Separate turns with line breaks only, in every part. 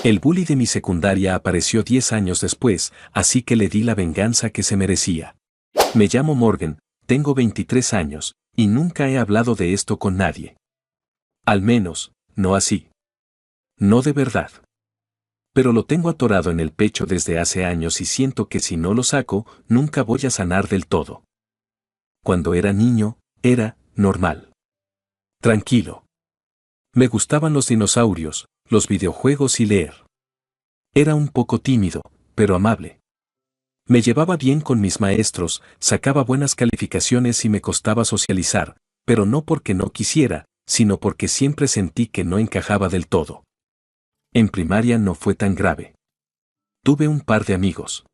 El bully de mi secundaria apareció 10 años después, así que le di la venganza que se merecía. Me llamo Morgan, tengo 23 años, y nunca he hablado de esto con nadie. Al menos, no así. No de verdad. Pero lo tengo atorado en el pecho desde hace años y siento que si no lo saco, nunca voy a sanar del todo. Cuando era niño, era normal. Tranquilo. Me gustaban los dinosaurios, los videojuegos y leer. Era un poco tímido, pero amable. Me llevaba bien con mis maestros, sacaba buenas calificaciones y me costaba socializar, pero no porque no quisiera, sino porque siempre sentí que no encajaba del todo. En primaria no fue tan grave. Tuve un par de amigos.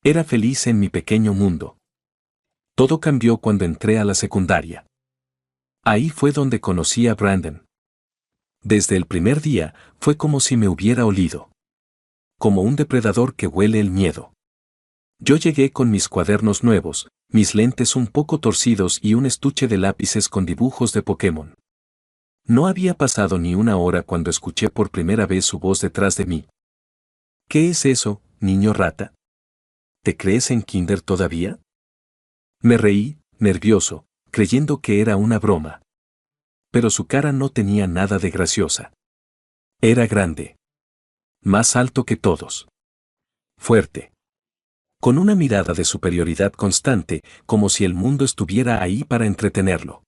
Era feliz en mi pequeño mundo. Todo cambió cuando entré a la secundaria. Ahí fue donde conocí a Brandon. Desde el primer día, fue como si me hubiera olido. Como un depredador que huele el miedo. Yo llegué con mis cuadernos nuevos, mis lentes un poco torcidos y un estuche de lápices con dibujos de Pokémon. No había pasado ni una hora cuando escuché por primera vez su voz detrás de mí. ¿Qué es eso, niño rata? ¿Te crees en kinder todavía? Me reí, nervioso, creyendo que era una broma. Pero su cara no tenía nada de graciosa. Era grande. Más alto que todos. Fuerte. Con una mirada de superioridad constante, como si el mundo estuviera ahí para entretenerlo.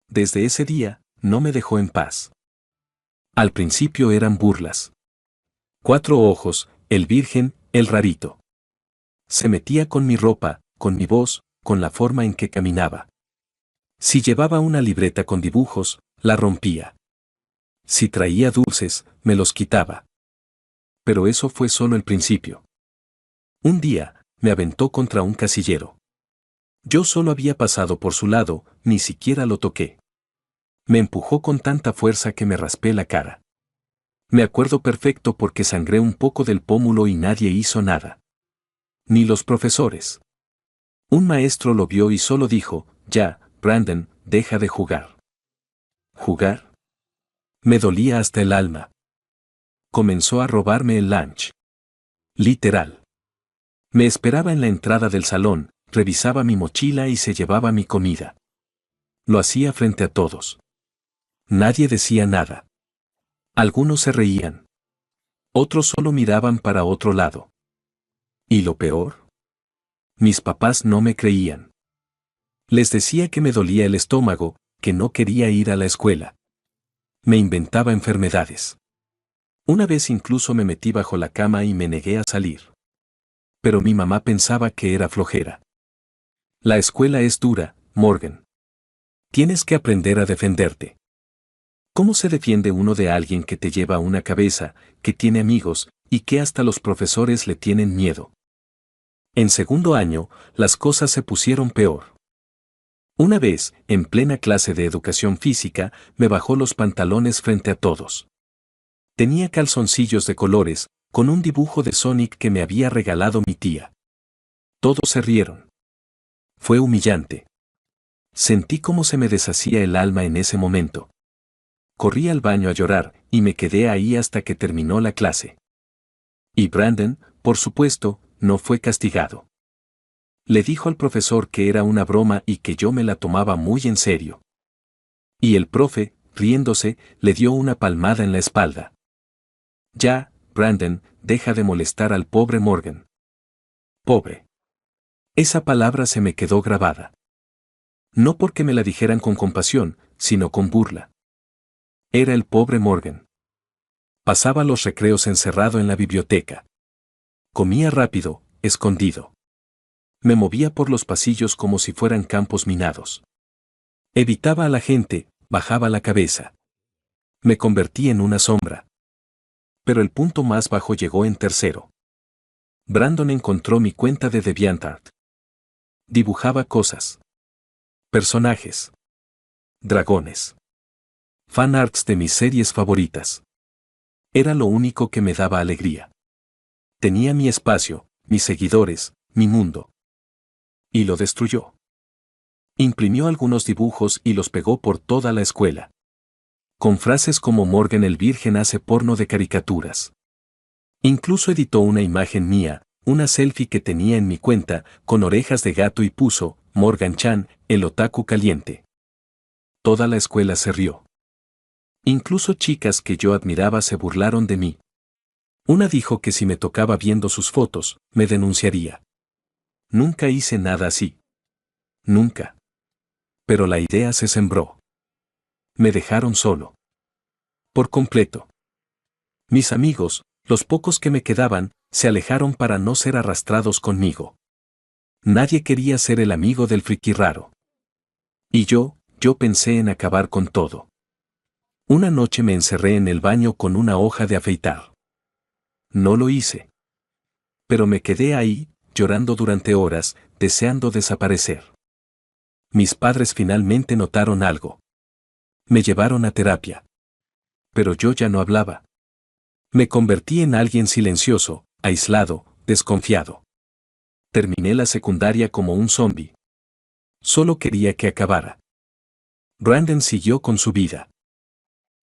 Desde ese día, no me dejó en paz. Al principio eran burlas. 4 ojos, el virgen, el rarito. Se metía con mi ropa, con mi voz, con la forma en que caminaba. Si llevaba una libreta con dibujos, la rompía. Si traía dulces, me los quitaba. Pero eso fue solo el principio. Un día, me aventó contra un casillero. Yo solo había pasado por su lado, ni siquiera lo toqué. Me empujó con tanta fuerza que me raspé la cara. Me acuerdo perfecto porque sangré un poco del pómulo y nadie hizo nada. Ni los profesores. Un maestro lo vio y solo dijo, ya, Brandon, deja de jugar. ¿Jugar? Me dolía hasta el alma. Comenzó a robarme el lunch. Literal. Me esperaba en la entrada del salón, revisaba mi mochila y se llevaba mi comida. Lo hacía frente a todos. Nadie decía nada. Algunos se reían. Otros solo miraban para otro lado. ¿Y lo peor? Mis papás no me creían. Les decía que me dolía el estómago, que no quería ir a la escuela. Me inventaba enfermedades. Una vez incluso me metí bajo la cama y me negué a salir. Pero mi mamá pensaba que era flojera. La escuela es dura, Morgan. Tienes que aprender a defenderte. ¿Cómo se defiende uno de alguien que te lleva una cabeza, que tiene amigos, y que hasta los profesores le tienen miedo? En segundo año, las cosas se pusieron peor. Una vez, en plena clase de educación física, me bajó los pantalones frente a todos. Tenía calzoncillos de colores, con un dibujo de Sonic que me había regalado mi tía. Todos se rieron. Fue humillante. Sentí cómo se me deshacía el alma en ese momento. Corrí al baño a llorar, y me quedé ahí hasta que terminó la clase. Y Brandon, por supuesto, no fue castigado. Le dijo al profesor que era una broma y que yo me la tomaba muy en serio. Y el profe, riéndose, le dio una palmada en la espalda. Ya, Brandon, deja de molestar al pobre Morgan. Pobre. Esa palabra se me quedó grabada. No porque me la dijeran con compasión, sino con burla. Era el pobre Morgan. Pasaba los recreos encerrado en la biblioteca. Comía rápido, escondido. Me movía por los pasillos como si fueran campos minados. Evitaba a la gente, bajaba la cabeza. Me convertí en una sombra. Pero el punto más bajo llegó en tercero. Brandon encontró mi cuenta de DeviantArt. Dibujaba cosas. Personajes. Dragones. Fanarts de mis series favoritas. Era lo único que me daba alegría. Tenía mi espacio, mis seguidores, mi mundo. Y lo destruyó. Imprimió algunos dibujos y los pegó por toda la escuela. con frases como Morgan el Virgen hace porno de caricaturas. Incluso editó una imagen mía, una selfie que tenía en mi cuenta, con orejas de gato y puso, Morgan-chan, el otaku caliente. Toda la escuela se rió. Incluso chicas que yo admiraba se burlaron de mí. Una dijo que si me tocaba viendo sus fotos, me denunciaría. Nunca hice nada así. Nunca. Pero la idea se sembró. Me dejaron solo. Por completo. Mis amigos, los pocos que me quedaban, se alejaron para no ser arrastrados conmigo. Nadie quería ser el amigo del friki raro. Y yo pensé en acabar con todo. Una noche me encerré en el baño con una hoja de afeitar. No lo hice. Pero me quedé ahí, llorando durante horas, deseando desaparecer. Mis padres finalmente notaron algo. Me llevaron a terapia. Pero yo ya no hablaba. Me convertí en alguien silencioso, aislado, desconfiado. Terminé la secundaria como un zombi. Solo quería que acabara. Brandon siguió con su vida.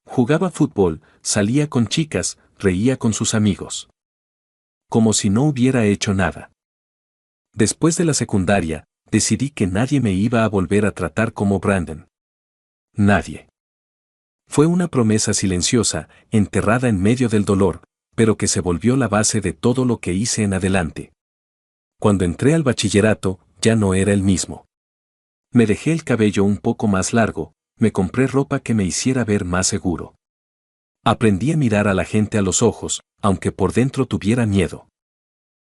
Jugaba fútbol, salía con chicas, reía con sus amigos. Como si no hubiera hecho nada. Después de la secundaria, decidí que nadie me iba a volver a tratar como Brandon. Nadie. Fue una promesa silenciosa, enterrada en medio del dolor, pero que se volvió la base de todo lo que hice en adelante. Cuando entré al bachillerato, ya no era el mismo. Me dejé el cabello un poco más largo, me compré ropa que me hiciera ver más seguro. Aprendí a mirar a la gente a los ojos, aunque por dentro tuviera miedo.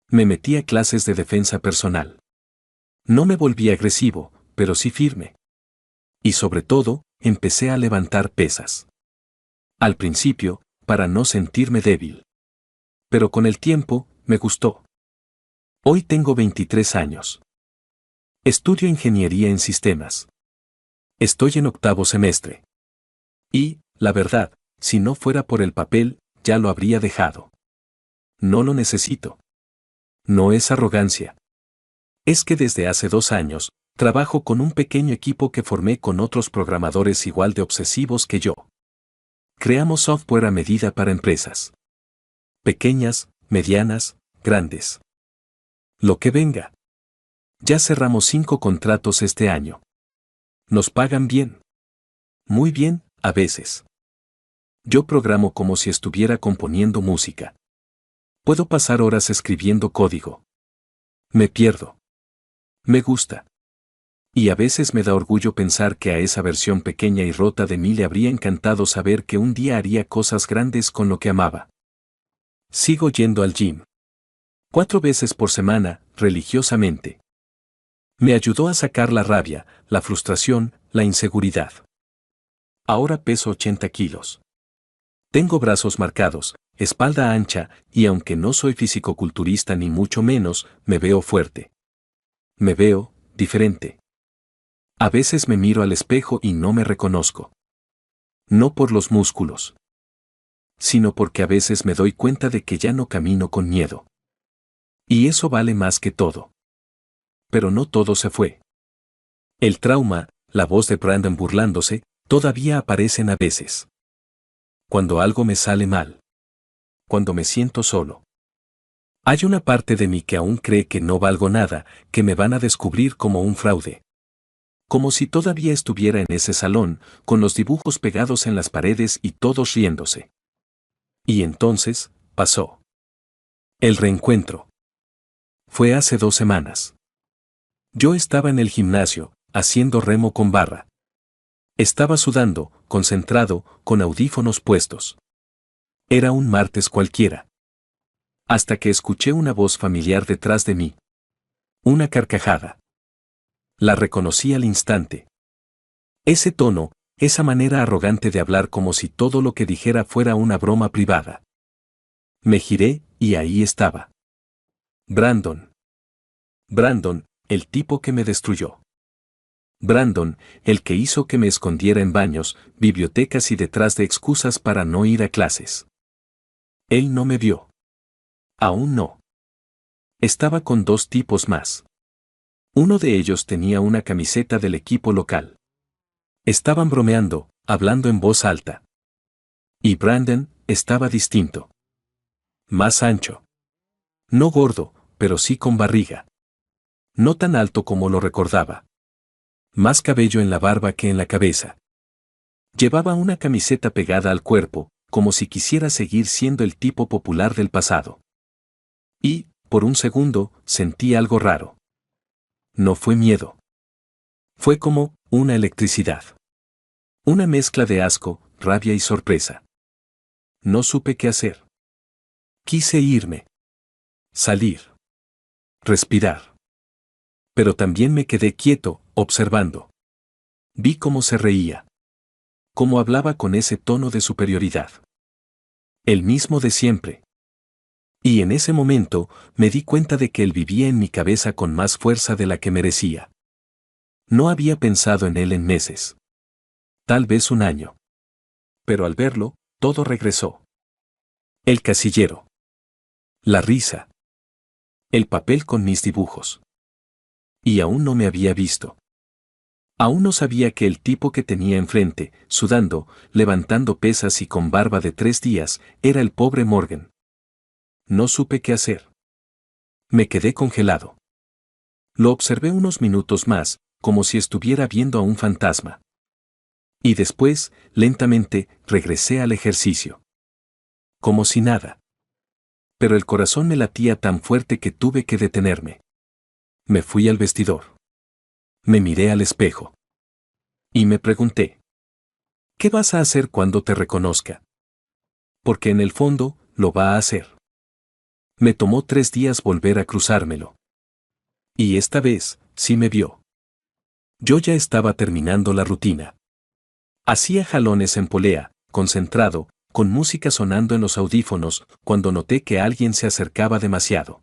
Me metí a clases de defensa personal. No me volví agresivo, pero sí firme. Y sobre todo, empecé a levantar pesas. Al principio, para no sentirme débil. Pero con el tiempo, me gustó. Hoy tengo 23 años. Estudio ingeniería en sistemas. Estoy en 8º semestre. Y, la verdad, si no fuera por el papel, ya lo habría dejado. No lo necesito. No es arrogancia. Es que desde hace 2 años, trabajo con un pequeño equipo que formé con otros programadores igual de obsesivos que yo. Creamos software a medida para empresas. Pequeñas, medianas, grandes. Lo que venga. Ya cerramos 5 contratos este año. Nos pagan bien. Muy bien, a veces. Yo programo como si estuviera componiendo música. Puedo pasar horas escribiendo código. Me pierdo. Me gusta. Y a veces me da orgullo pensar que a esa versión pequeña y rota de mí le habría encantado saber que un día haría cosas grandes con lo que amaba. Sigo yendo al gym. 4 veces por semana, religiosamente. Me ayudó a sacar la rabia, la frustración, la inseguridad. Ahora peso 80 kilos. Tengo brazos marcados, espalda ancha, y aunque no soy fisicoculturista ni mucho menos, me veo fuerte. Me veo diferente. A veces me miro al espejo y no me reconozco. No por los músculos, sino porque a veces me doy cuenta de que ya no camino con miedo. Y eso vale más que todo. Pero no todo se fue. El trauma, la voz de Brandon burlándose, todavía aparecen a veces. Cuando algo me sale mal. Cuando me siento solo. Hay una parte de mí que aún cree que no valgo nada, que me van a descubrir como un fraude. Como si todavía estuviera en ese salón, con los dibujos pegados en las paredes y todos riéndose. Y entonces, pasó. El reencuentro. Fue hace 2 semanas. Yo estaba en el gimnasio, haciendo remo con barra. Estaba sudando, concentrado, con audífonos puestos. Era un martes cualquiera. Hasta que escuché una voz familiar detrás de mí. Una carcajada. La reconocí al instante. Ese tono, esa manera arrogante de hablar como si todo lo que dijera fuera una broma privada. Me giré, y ahí estaba. Brandon. Brandon, el tipo que me destruyó. Brandon, el que hizo que me escondiera en baños, bibliotecas y detrás de excusas para no ir a clases. Él no me vio. Aún no. Estaba con 2 tipos más. Uno de ellos tenía una camiseta del equipo local. Estaban bromeando, hablando en voz alta. Y Brandon estaba distinto. Más ancho. No gordo, pero sí con barriga. No tan alto como lo recordaba. Más cabello en la barba que en la cabeza. Llevaba una camiseta pegada al cuerpo, como si quisiera seguir siendo el tipo popular del pasado. Y, por un segundo, sentí algo raro. No fue miedo. Fue como una electricidad. Una mezcla de asco, rabia y sorpresa. No supe qué hacer. Quise irme. Salir. Respirar. Pero también me quedé quieto, observando. Vi cómo se reía. Cómo hablaba con ese tono de superioridad. El mismo de siempre. Y en ese momento, me di cuenta de que él vivía en mi cabeza con más fuerza de la que merecía. No había pensado en él en meses. Tal vez un año. Pero al verlo, todo regresó. El casillero. La risa. El papel con mis dibujos. Y aún no me había visto. Aún no sabía que el tipo que tenía enfrente, sudando, levantando pesas y con barba de 3 días, era el pobre Morgan. No supe qué hacer. Me quedé congelado. Lo observé unos minutos más, como si estuviera viendo a un fantasma. Y después, lentamente, regresé al ejercicio. Como si nada. Pero el corazón me latía tan fuerte que tuve que detenerme. Me fui al vestidor. Me miré al espejo. Y me pregunté, ¿qué vas a hacer cuando te reconozca? Porque en el fondo, lo va a hacer. Me tomó 3 días volver a cruzármelo. Y esta vez, sí me vio. Yo ya estaba terminando la rutina. Hacía jalones en polea, concentrado, con música sonando en los audífonos, cuando noté que alguien se acercaba demasiado.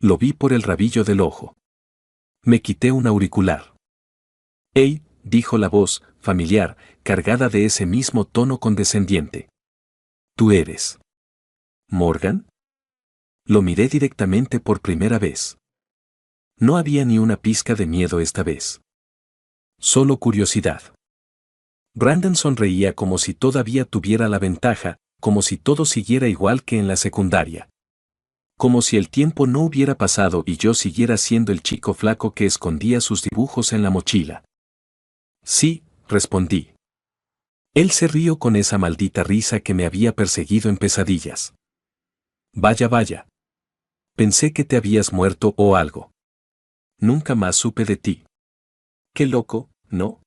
Lo vi por el rabillo del ojo. Me quité un auricular. «Hey», dijo la voz, familiar, cargada de ese mismo tono condescendiente. «¿Tú eres Morgan?» Lo miré directamente por primera vez. No había ni una pizca de miedo esta vez. Solo curiosidad. Brandon sonreía como si todavía tuviera la ventaja, como si todo siguiera igual que en la secundaria. Como si el tiempo no hubiera pasado y yo siguiera siendo el chico flaco que escondía sus dibujos en la mochila. «Sí», respondí. Él se rió con esa maldita risa que me había perseguido en pesadillas. «Vaya, vaya. Pensé que te habías muerto o algo. Nunca más supe de ti». «Qué loco, ¿no?».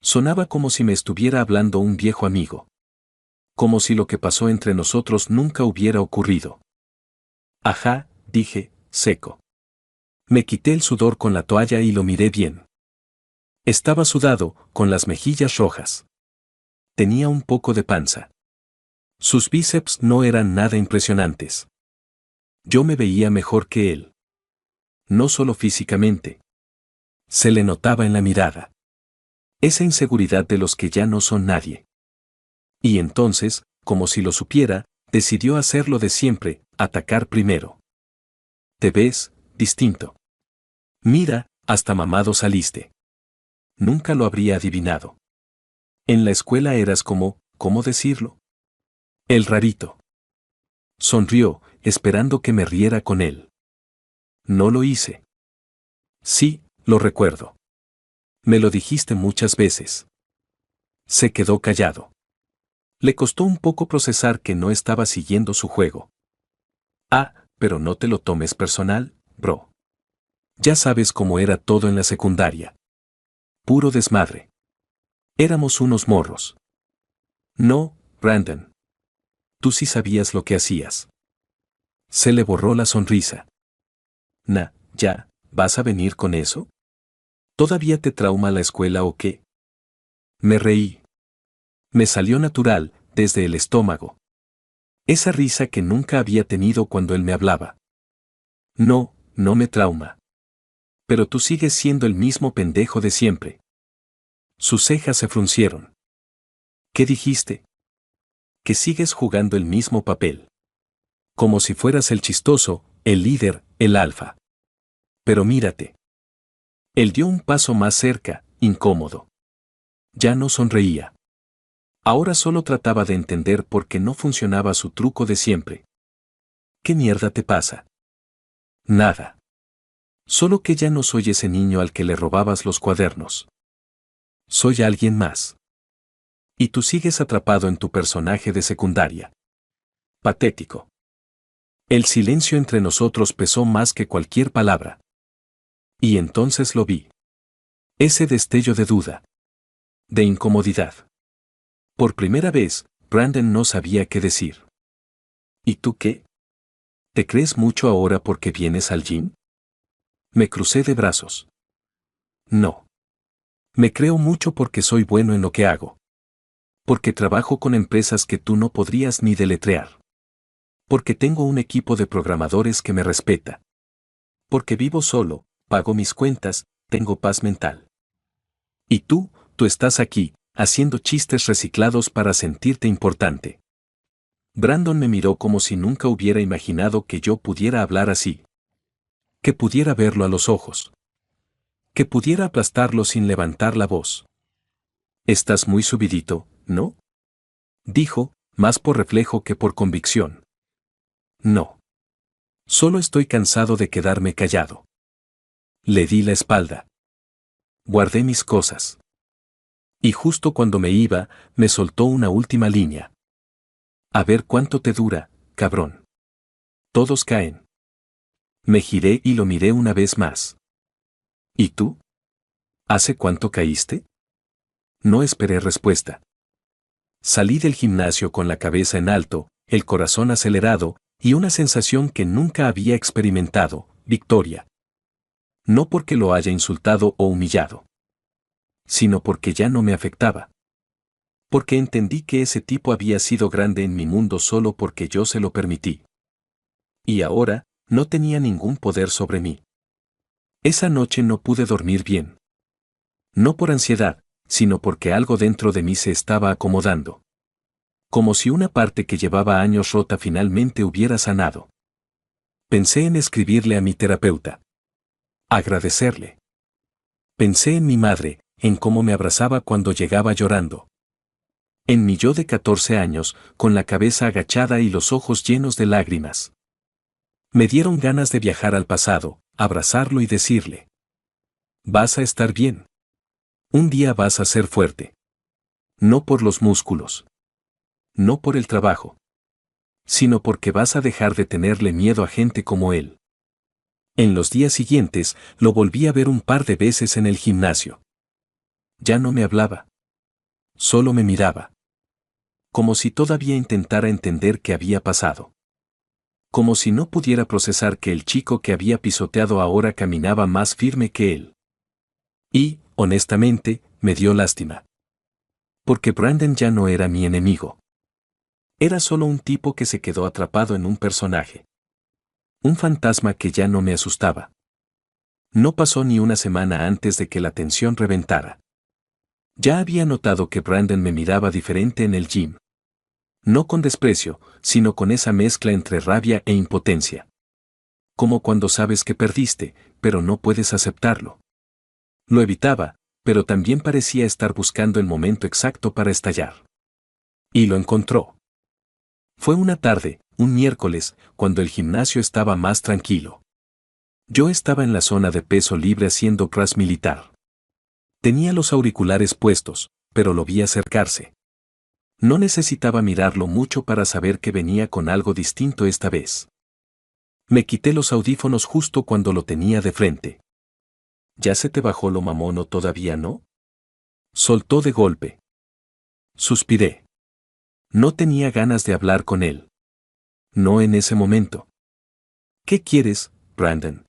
Sonaba como si me estuviera hablando un viejo amigo. Como si lo que pasó entre nosotros nunca hubiera ocurrido. «Ajá», dije, seco. Me quité el sudor con la toalla y lo miré bien. Estaba sudado, con las mejillas rojas. Tenía un poco de panza. Sus bíceps no eran nada impresionantes. Yo me veía mejor que él. No solo físicamente. Se le notaba en la mirada. Esa inseguridad de los que ya no son nadie. Y entonces, como si lo supiera, decidió hacer lo de siempre, atacar primero. «Te ves distinto. Mira, hasta mamado saliste». Nunca lo habría adivinado. En la escuela eras como, ¿cómo decirlo? El rarito. Sonrió, esperando que me riera con él. No lo hice. Sí, lo recuerdo. Me lo dijiste muchas veces. Se quedó callado. Le costó un poco procesar que no estaba siguiendo su juego. «Ah, pero no te lo tomes personal, bro. Ya sabes cómo era todo en la secundaria. Puro desmadre. Éramos unos morros». «No, Brandon. Tú sí sabías lo que hacías». Se le borró la sonrisa. Ya, ¿vas a venir con eso? ¿Todavía te trauma la escuela o qué? Me reí. Me salió natural, desde el estómago. Esa risa que nunca había tenido cuando él me hablaba. «No, no me trauma. Pero tú sigues siendo el mismo pendejo de siempre». Sus cejas se fruncieron. «¿Qué dijiste?» «Que sigues jugando el mismo papel. Como si fueras el chistoso, el líder, el alfa. Pero mírate». Él dio un paso más cerca, incómodo. Ya no sonreía. Ahora solo trataba de entender por qué no funcionaba su truco de siempre. ¿Qué mierda te pasa? Nada. Solo que ya no soy ese niño al que le robabas los cuadernos. Soy alguien más. Y tú sigues atrapado en tu personaje de secundaria. Patético. El silencio entre nosotros pesó más que cualquier palabra. Y entonces lo vi. Ese destello de duda. De incomodidad. Por primera vez, Brandon no sabía qué decir. ¿Y tú qué? ¿Te crees mucho ahora porque vienes al gym? Me crucé de brazos. No. Me creo mucho porque soy bueno en lo que hago. Porque trabajo con empresas que tú no podrías ni deletrear. Porque tengo un equipo de programadores que me respeta. Porque vivo solo, pago mis cuentas, tengo paz mental. Y tú estás aquí, haciendo chistes reciclados para sentirte importante. Brandon me miró como si nunca hubiera imaginado que yo pudiera hablar así. Que pudiera verlo a los ojos. Que pudiera aplastarlo sin levantar la voz. Estás muy subidito, ¿no? Dijo, más por reflejo que por convicción. No. Solo estoy cansado de quedarme callado. Le di la espalda. Guardé mis cosas. Y justo cuando me iba, me soltó una última línea. A ver cuánto te dura, cabrón. Todos caen. Me giré y lo miré una vez más. ¿Y tú? ¿Hace cuánto caíste? No esperé respuesta. Salí del gimnasio con la cabeza en alto, el corazón acelerado, y una sensación que nunca había experimentado, victoria. No porque lo haya insultado o humillado, sino porque ya no me afectaba. Porque entendí que ese tipo había sido grande en mi mundo solo porque yo se lo permití. Y ahora, no tenía ningún poder sobre mí. Esa noche no pude dormir bien. No por ansiedad, sino porque algo dentro de mí se estaba acomodando. Como si una parte que llevaba años rota finalmente hubiera sanado. Pensé en escribirle a mi terapeuta. Agradecerle. Pensé en mi madre, en cómo me abrazaba cuando llegaba llorando. En mi yo de 14 años, con la cabeza agachada y los ojos llenos de lágrimas. Me dieron ganas de viajar al pasado, abrazarlo y decirle. Vas a estar bien. Un día vas a ser fuerte. No por los músculos. No por el trabajo. Sino porque vas a dejar de tenerle miedo a gente como él. En los días siguientes, lo volví a ver un par de veces en el gimnasio. Ya no me hablaba. Solo me miraba. Como si todavía intentara entender qué había pasado. Como si no pudiera procesar que el chico que había pisoteado ahora caminaba más firme que él. Y, honestamente, me dio lástima. Porque Brandon ya no era mi enemigo. Era solo un tipo que se quedó atrapado en un personaje. Un fantasma que ya no me asustaba. No pasó ni una semana antes de que la tensión reventara. Ya había notado que Brandon me miraba diferente en el gym. No con desprecio, sino con esa mezcla entre rabia e impotencia. Como cuando sabes que perdiste, pero no puedes aceptarlo. Lo evitaba, pero también parecía estar buscando el momento exacto para estallar. Y lo encontró. Fue una tarde, un miércoles, cuando el gimnasio estaba más tranquilo. Yo estaba en la zona de peso libre haciendo press militar. Tenía los auriculares puestos, pero lo vi acercarse. No necesitaba mirarlo mucho para saber que venía con algo distinto esta vez. Me quité los audífonos justo cuando lo tenía de frente. ¿Ya se te bajó lo mamón o todavía no? Soltó de golpe. Suspiré. No tenía ganas de hablar con él. No en ese momento. ¿Qué quieres, Brandon?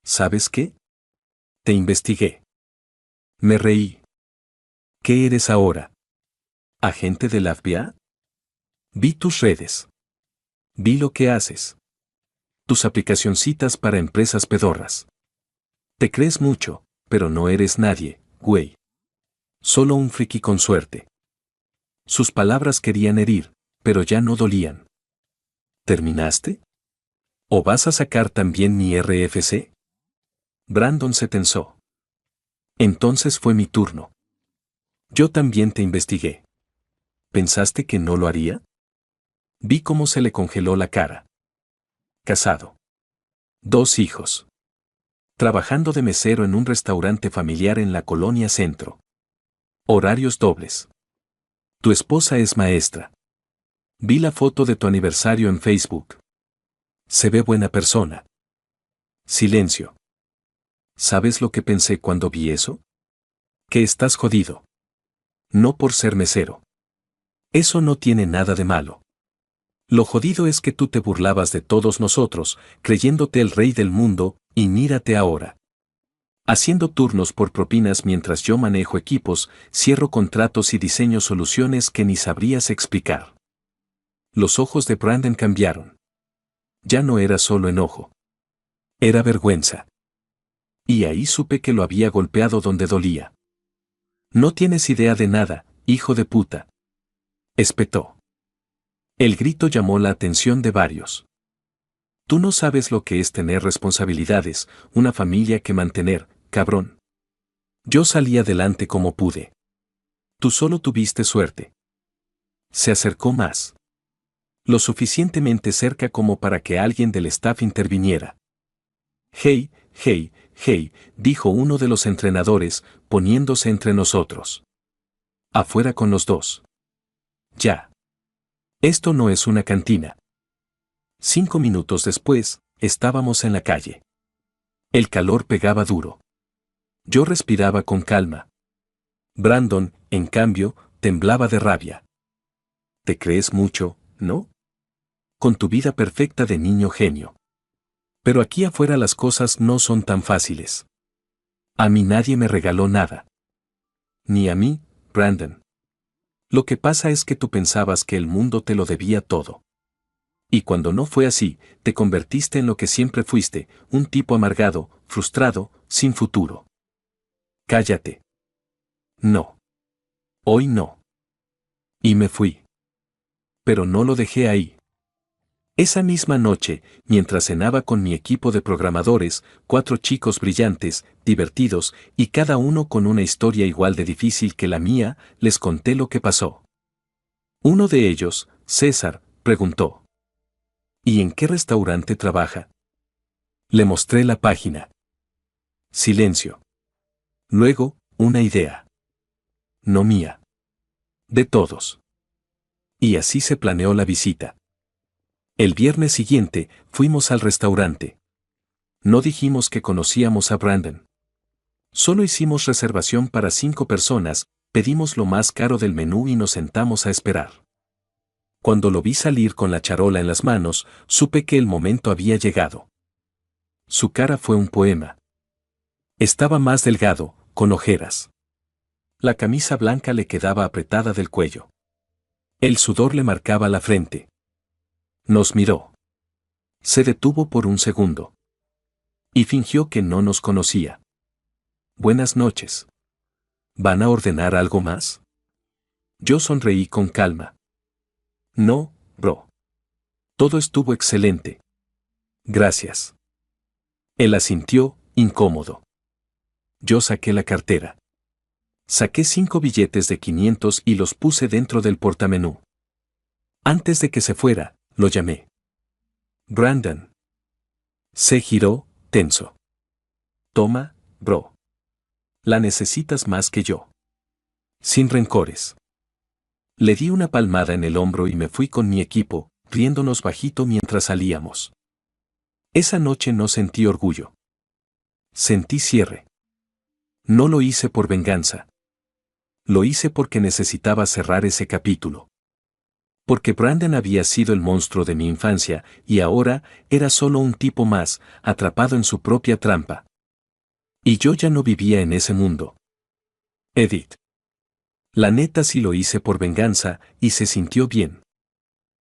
¿Sabes qué? Te investigué. Me reí. ¿Qué eres ahora? ¿Agente del FBI? Vi tus redes. Vi lo que haces. Tus aplicacioncitas para empresas pedorras. Te crees mucho, pero no eres nadie, güey. Solo un friki con suerte. Sus palabras querían herir, pero ya no dolían. ¿Terminaste? ¿O vas a sacar también mi RFC? Brandon se tensó. Entonces fue mi turno. Yo también te investigué. ¿Pensaste que no lo haría? Vi cómo se le congeló la cara. Casado. 2 hijos. Trabajando de mesero en un restaurante familiar en la Colonia Centro. Horarios dobles. Tu esposa es maestra. Vi la foto de tu aniversario en Facebook. Se ve buena persona. Silencio. ¿Sabes lo que pensé cuando vi eso? Que estás jodido. No por ser mesero. Eso no tiene nada de malo. Lo jodido es que tú te burlabas de todos nosotros, creyéndote el rey del mundo, y mírate ahora. Haciendo turnos por propinas mientras yo manejo equipos, cierro contratos y diseño soluciones que ni sabrías explicar. Los ojos de Brandon cambiaron. Ya no era solo enojo. Era vergüenza. Y ahí supe que lo había golpeado donde dolía. No tienes idea de nada, hijo de puta. Espetó. El grito llamó la atención de varios. Tú no sabes lo que es tener responsabilidades, una familia que mantener, cabrón. Yo salí adelante como pude. Tú solo tuviste suerte. Se acercó más. Lo suficientemente cerca como para que alguien del staff interviniera. Hey, hey, hey, dijo uno de los entrenadores, poniéndose entre nosotros. Afuera con los dos. Ya. Esto no es una cantina. 5 minutos después, estábamos en la calle. El calor pegaba duro. Yo respiraba con calma. Brandon, en cambio, temblaba de rabia. ¿Te crees mucho, no? Con tu vida perfecta de niño genio. Pero aquí afuera las cosas no son tan fáciles. A mí nadie me regaló nada. Ni a mí, Brandon. Lo que pasa es que tú pensabas que el mundo te lo debía todo. Y cuando no fue así, te convertiste en lo que siempre fuiste, un tipo amargado, frustrado, sin futuro. Cállate. No. Hoy no. Y me fui. Pero no lo dejé ahí. Esa misma noche, mientras cenaba con mi equipo de programadores, 4 chicos brillantes, divertidos, y cada uno con una historia igual de difícil que la mía, les conté lo que pasó. Uno de ellos, César, preguntó. ¿Y en qué restaurante trabaja? Le mostré la página. Silencio. Luego, una idea. No mía. De todos. Y así se planeó la visita. El viernes siguiente, fuimos al restaurante. No dijimos que conocíamos a Brandon. Solo hicimos reservación para 5 personas, pedimos lo más caro del menú y nos sentamos a esperar. Cuando lo vi salir con la charola en las manos, supe que el momento había llegado. Su cara fue un poema. Estaba más delgado, con ojeras. La camisa blanca le quedaba apretada del cuello. El sudor le marcaba la frente. Nos miró. Se detuvo por un segundo. Y fingió que no nos conocía. Buenas noches. ¿Van a ordenar algo más? Yo sonreí con calma. No, bro. Todo estuvo excelente. Gracias. Él asintió, incómodo. Yo saqué la cartera. Saqué 5 billetes de 500 y los puse dentro del portamenú. Antes de que se fuera, lo llamé. Brandon. Se giró, tenso. Toma, bro. La necesitas más que yo. Sin rencores. Le di una palmada en el hombro y me fui con mi equipo, riéndonos bajito mientras salíamos. Esa noche no sentí orgullo. Sentí cierre. No lo hice por venganza. Lo hice porque necesitaba cerrar ese capítulo. Porque Brandon había sido el monstruo de mi infancia y ahora era solo un tipo más, atrapado en su propia trampa. Y yo ya no vivía en ese mundo. Edith. La neta sí lo hice por venganza y se sintió bien.